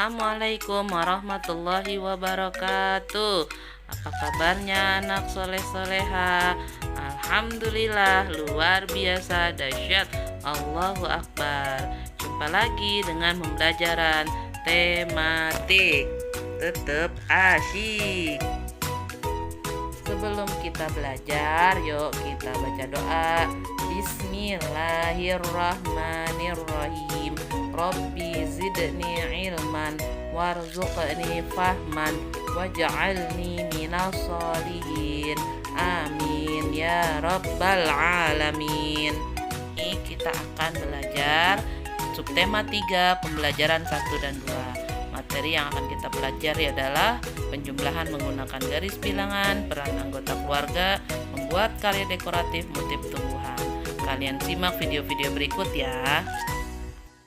Assalamualaikum warahmatullahi wabarakatuh. Apa kabarnya anak soleh-soleha? Alhamdulillah, luar biasa, dahsyat, Allahu Akbar. Jumpa lagi dengan pembelajaran tematik. Tetap asyik. Sebelum kita belajar, yuk kita baca doa. Bismillahirrahmanirrahim. Rabbi zidni ilman warzuqni fahman waj'alni minas sholihin. Amin ya rabbal alamin. Ini kita akan belajar subtema 3, pembelajaran 1 dan 2. Materi yang akan kita pelajari adalah penjumlahan menggunakan garis bilangan, peran anggota keluarga, membuat karya dekoratif motif tumbuhan. Kalian simak video-video berikut ya.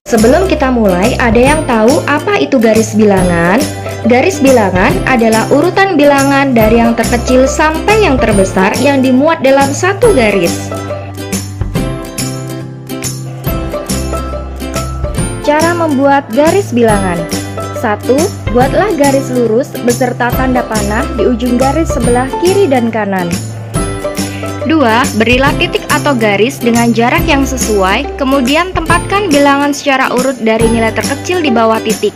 Sebelum kita mulai, ada yang tahu apa itu garis bilangan? Garis bilangan adalah urutan bilangan dari yang terkecil sampai yang terbesar yang dimuat dalam satu garis. Cara membuat garis bilangan. 1. Buatlah garis lurus beserta tanda panah di ujung garis sebelah kiri dan kanan. 2. Berilah titik atau garis dengan jarak yang sesuai, kemudian tempatkan bilangan secara urut dari nilai terkecil di bawah titik.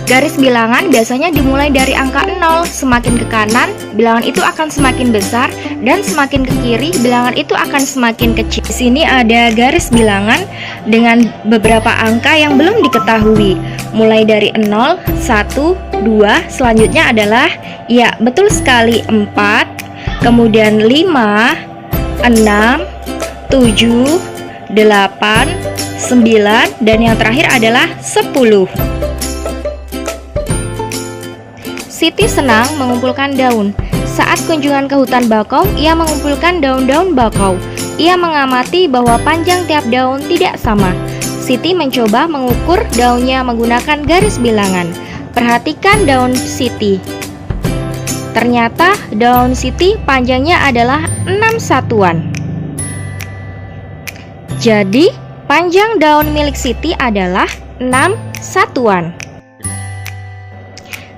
Garis bilangan biasanya dimulai dari angka 0, semakin ke kanan, bilangan itu akan semakin besar, dan semakin ke kiri, bilangan itu akan semakin kecil. Di sini ada garis bilangan dengan beberapa angka yang belum diketahui. Mulai dari 0, 1, 2, selanjutnya adalah, ya betul sekali, 4, kemudian 5, 6, 7, 8, 9, dan yang terakhir adalah 10. Siti senang mengumpulkan daun. Saat kunjungan ke hutan bakau, ia mengumpulkan daun-daun bakau. Ia mengamati bahwa panjang tiap daun tidak sama. Siti mencoba mengukur daunnya menggunakan garis bilangan. Perhatikan daun Siti. Ternyata daun Siti panjangnya adalah 6 satuan. Jadi panjang daun milik Siti adalah 6 satuan.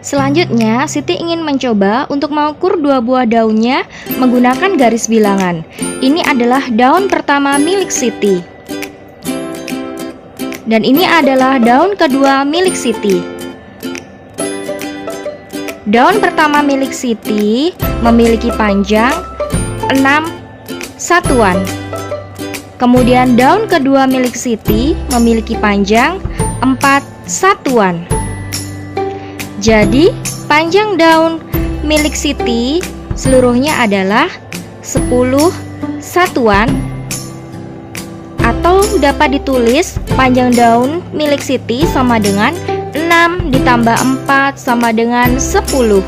Selanjutnya, Siti ingin mencoba untuk mengukur dua buah daunnya menggunakan garis bilangan. Ini adalah daun pertama milik Siti. Dan ini adalah daun kedua milik Siti. Daun pertama milik Siti memiliki panjang 6 satuan. Kemudian daun kedua milik Siti memiliki panjang 4 satuan. Jadi, panjang daun milik Siti seluruhnya adalah 10 satuan. Atau dapat ditulis panjang daun milik Siti sama dengan 6 ditambah 4 sama dengan 10.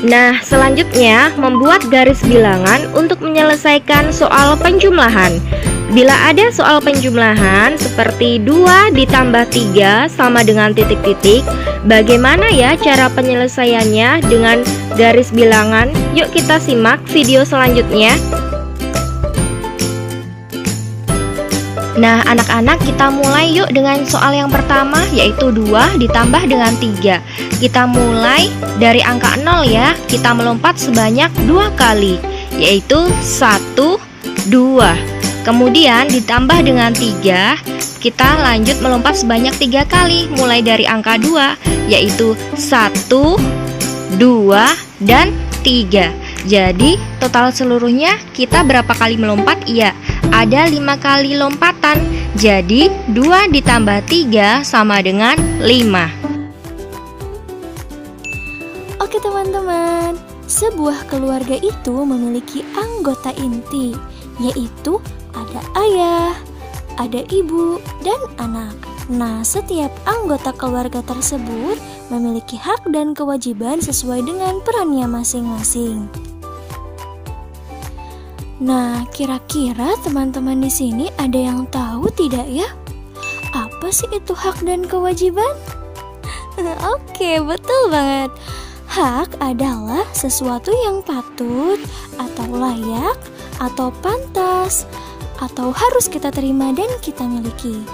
Nah, selanjutnya membuat garis bilangan untuk menyelesaikan soal penjumlahan. Bila ada soal penjumlahan seperti 2 ditambah 3 sama dengan titik-titik, bagaimana ya cara penyelesaiannya dengan garis bilangan? Yuk kita simak video selanjutnya. Nah, anak-anak, kita mulai yuk dengan soal yang pertama, yaitu 2 ditambah dengan 3. Kita mulai dari angka 0 ya. Kita melompat sebanyak 2 kali, yaitu 1, 2. Kemudian ditambah dengan 3, kita lanjut melompat sebanyak 3 kali, mulai dari angka 2, yaitu 1, 2, dan 3. Jadi total seluruhnya kita berapa kali melompat? Iya, ada 5 kali lompatan. Jadi 2 ditambah 3 sama dengan 5. Oke teman-teman, sebuah keluarga itu memiliki anggota inti, yaitu ada ayah, ada ibu, dan anak. Nah, setiap anggota keluarga tersebut memiliki hak dan kewajiban sesuai dengan perannya masing-masing. Nah, kira-kira teman-teman di sini ada yang tahu tidak ya? Apa sih itu hak dan kewajiban? Oke, betul banget. Hak adalah sesuatu yang patut atau layak atau pantas atau harus kita terima dan kita miliki.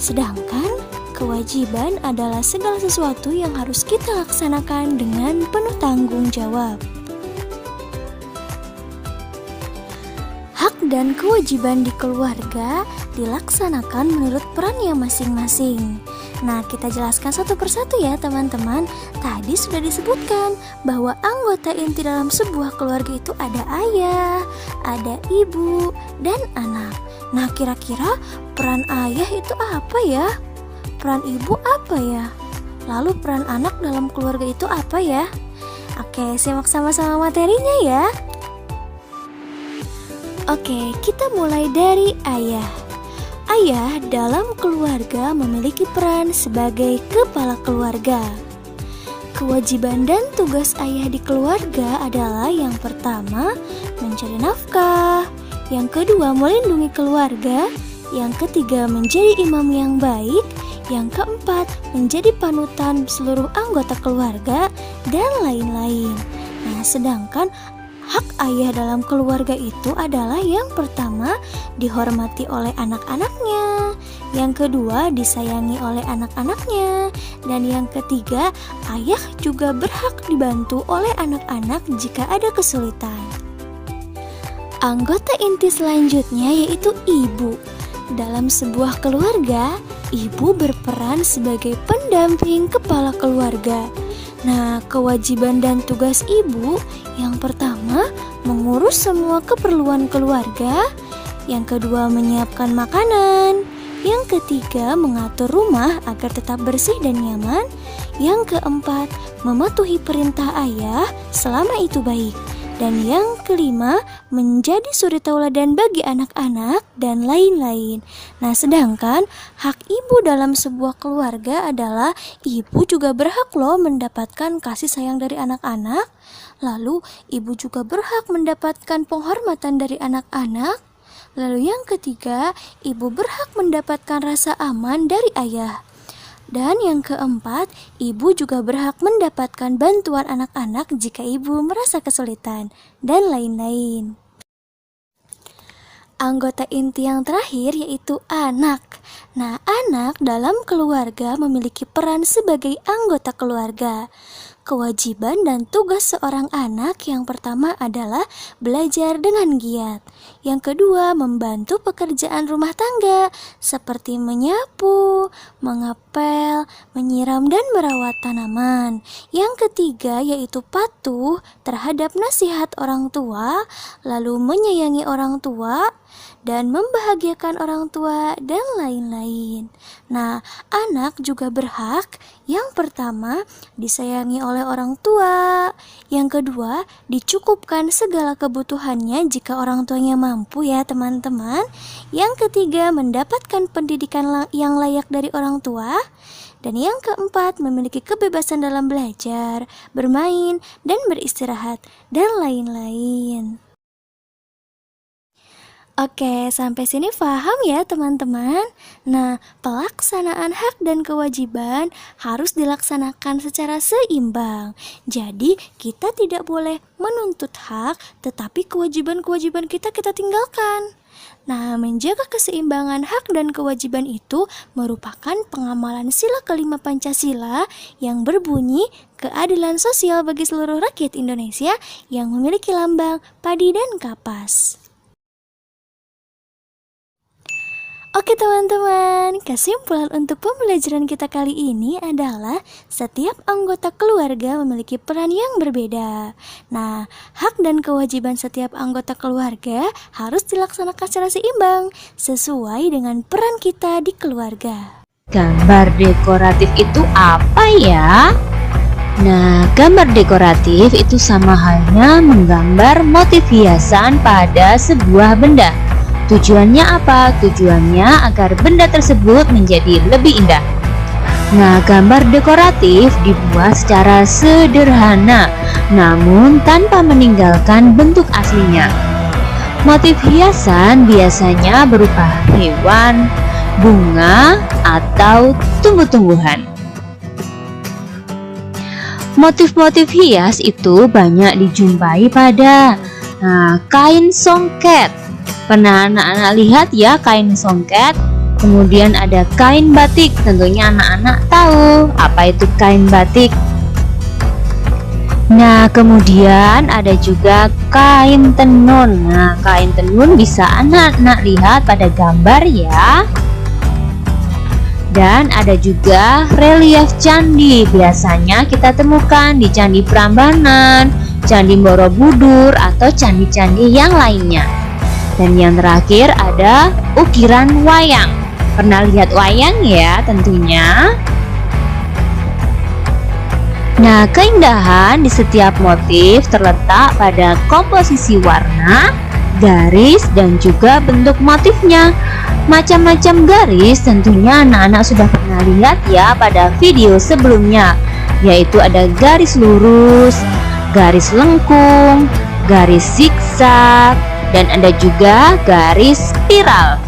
Sedangkan Kewajiban adalah segala sesuatu yang harus kita laksanakan dengan penuh tanggung jawab. Hak dan kewajiban di keluarga dilaksanakan menurut perannya masing-masing. Nah, kita jelaskan satu persatu ya teman-teman. Tadi sudah disebutkan bahwa anggota inti dalam sebuah keluarga itu ada ayah, ada ibu, dan anak. Nah, kira-kira peran ayah itu apa ya? Peran ibu apa ya? Lalu peran anak dalam keluarga itu apa ya? Oke, simak sama-sama materinya ya. Oke, kita mulai dari ayah. Ayah dalam keluarga memiliki peran sebagai kepala keluarga. Kewajiban dan tugas ayah di keluarga adalah yang pertama, mencari nafkah, yang kedua, melindungi keluarga, yang ketiga, menjadi imam yang baik, yang keempat, menjadi panutan seluruh anggota keluarga, dan lain-lain. Nah, sedangkan hak ayah dalam keluarga itu adalah yang pertama, dihormati oleh anak-anaknya, yang kedua, disayangi oleh anak-anaknya, dan yang ketiga, ayah juga berhak dibantu oleh anak-anak jika ada kesulitan. Anggota inti selanjutnya yaitu ibu. Dalam sebuah keluarga, ibu berperan sebagai pendamping kepala keluarga. Nah, kewajiban dan tugas ibu yang pertama, mengurus semua keperluan keluarga, yang kedua, menyiapkan makanan, yang ketiga, mengatur rumah agar tetap bersih dan nyaman, yang keempat, mematuhi perintah ayah selama itu baik, dan yang kelima, menjadi suri tauladan bagi anak-anak dan lain-lain. Nah, sedangkan hak ibu dalam sebuah keluarga adalah ibu juga berhak loh mendapatkan kasih sayang dari anak-anak. Lalu ibu juga berhak mendapatkan penghormatan dari anak-anak. Lalu yang ketiga, ibu berhak mendapatkan rasa aman dari ayah. Dan yang keempat, ibu juga berhak mendapatkan bantuan anak-anak jika ibu merasa kesulitan, dan lain-lain. Anggota inti yang terakhir yaitu anak. Nah, anak dalam keluarga memiliki peran sebagai anggota keluarga. Kewajiban dan tugas seorang anak yang pertama adalah belajar dengan giat. Yang kedua, membantu pekerjaan rumah tangga seperti menyapu, mengepel, menyiram dan merawat tanaman. Yang ketiga yaitu patuh terhadap nasihat orang tua, lalu menyayangi orang tua dan membahagiakan orang tua dan lain-lain. Nah, anak juga berhak yang pertama disayangi oleh orang tua, yang kedua dicukupkan segala kebutuhannya jika orang tuanya mampu ya teman-teman, yang ketiga mendapatkan pendidikan yang layak dari orang tua, dan yang keempat memiliki kebebasan dalam belajar, bermain, dan beristirahat, dan lain-lain. Oke, sampai sini paham ya teman-teman? Nah, pelaksanaan hak dan kewajiban harus dilaksanakan secara seimbang. Jadi, kita tidak boleh menuntut hak, tetapi kewajiban-kewajiban kita tinggalkan. Nah, menjaga keseimbangan hak dan kewajiban itu merupakan pengamalan sila kelima Pancasila yang berbunyi keadilan sosial bagi seluruh rakyat Indonesia yang memiliki lambang padi dan kapas. Oke teman-teman, kesimpulan untuk pembelajaran kita kali ini adalah setiap anggota keluarga memiliki peran yang berbeda. Nah, hak dan kewajiban setiap anggota keluarga harus dilaksanakan secara seimbang sesuai dengan peran kita di keluarga. Gambar dekoratif itu apa ya? Nah, gambar dekoratif itu sama halnya menggambar motif hiasan pada sebuah benda. Tujuannya apa? Tujuannya agar benda tersebut menjadi lebih indah. Nah, gambar dekoratif dibuat secara sederhana, namun tanpa meninggalkan bentuk aslinya. Motif hiasan biasanya berupa hewan, bunga, atau tumbuh-tumbuhan. Motif-motif hias itu banyak dijumpai pada kain songket. Pernah anak-anak lihat ya kain songket? Kemudian ada kain batik, tentunya anak-anak tahu apa itu kain batik. Nah, kemudian ada juga kain tenun. Nah, kain tenun bisa anak-anak lihat pada gambar ya. Dan ada juga relief candi. Biasanya kita temukan di Candi Prambanan, Candi Borobudur, atau candi-candi yang lainnya. Dan yang terakhir ada ukiran wayang. Pernah lihat wayang ya tentunya. Nah, keindahan di setiap motif terletak pada komposisi warna, garis, dan juga bentuk motifnya. Macam-macam garis tentunya anak-anak sudah pernah lihat ya pada video sebelumnya, yaitu ada garis lurus, garis lengkung, garis zigzag, dan ada juga garis spiral.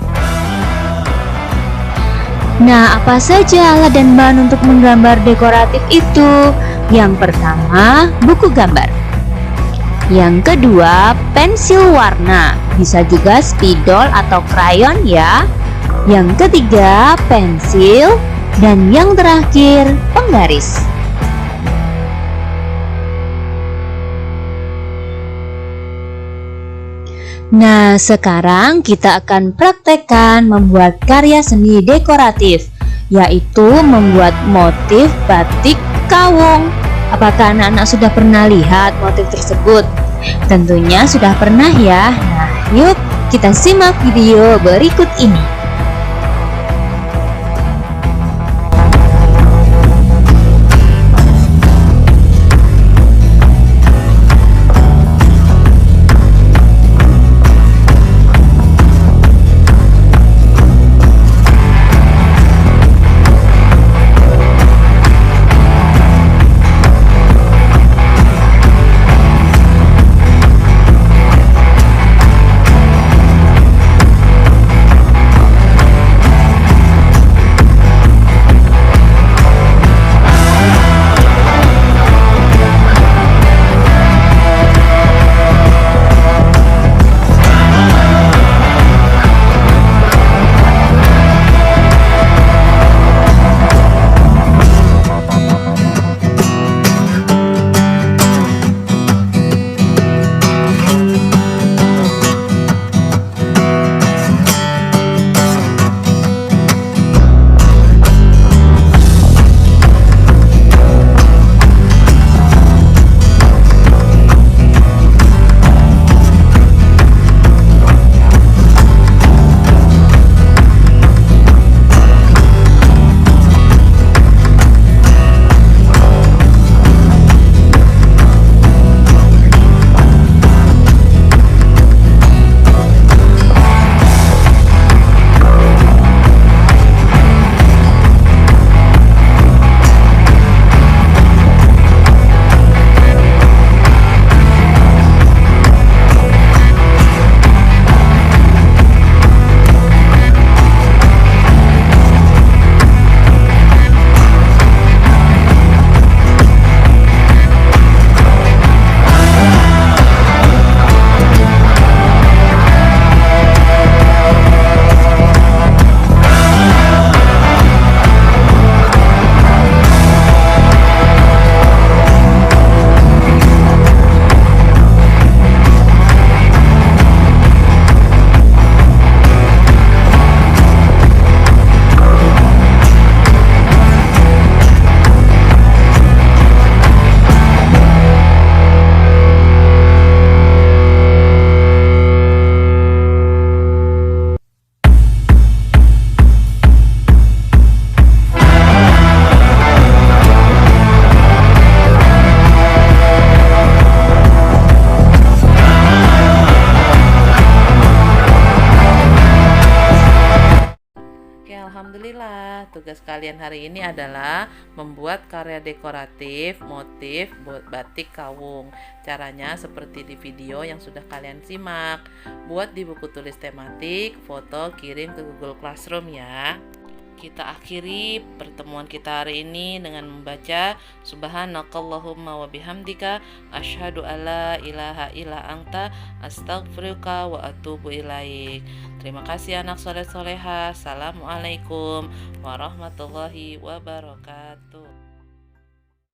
Nah, apa saja alat dan bahan untuk menggambar dekoratif itu? Yang pertama, buku gambar. Yang kedua, pensil warna, bisa juga spidol atau krayon ya. Yang ketiga, pensil. Dan yang terakhir, penggaris. Nah, sekarang kita akan praktekkan membuat karya seni dekoratif, yaitu membuat motif batik kawung. Apakah anak-anak sudah pernah lihat motif tersebut? Tentunya sudah pernah ya. Nah, yuk kita simak video berikut ini. Alhamdulillah, tugas kalian hari ini adalah membuat karya dekoratif motif batik kawung. Caranya seperti di video yang sudah kalian simak. Buat di buku tulis tematik, foto kirim ke Google Classroom ya. Kita akhiri pertemuan kita hari ini dengan membaca Subhanakallahumma wa bihamdika asyhadu alla ilaha illa anta astaghfiruka wa atubu ilaik. Terima kasih anak soleh soleha. Assalamualaikum warahmatullahi wabarakatuh.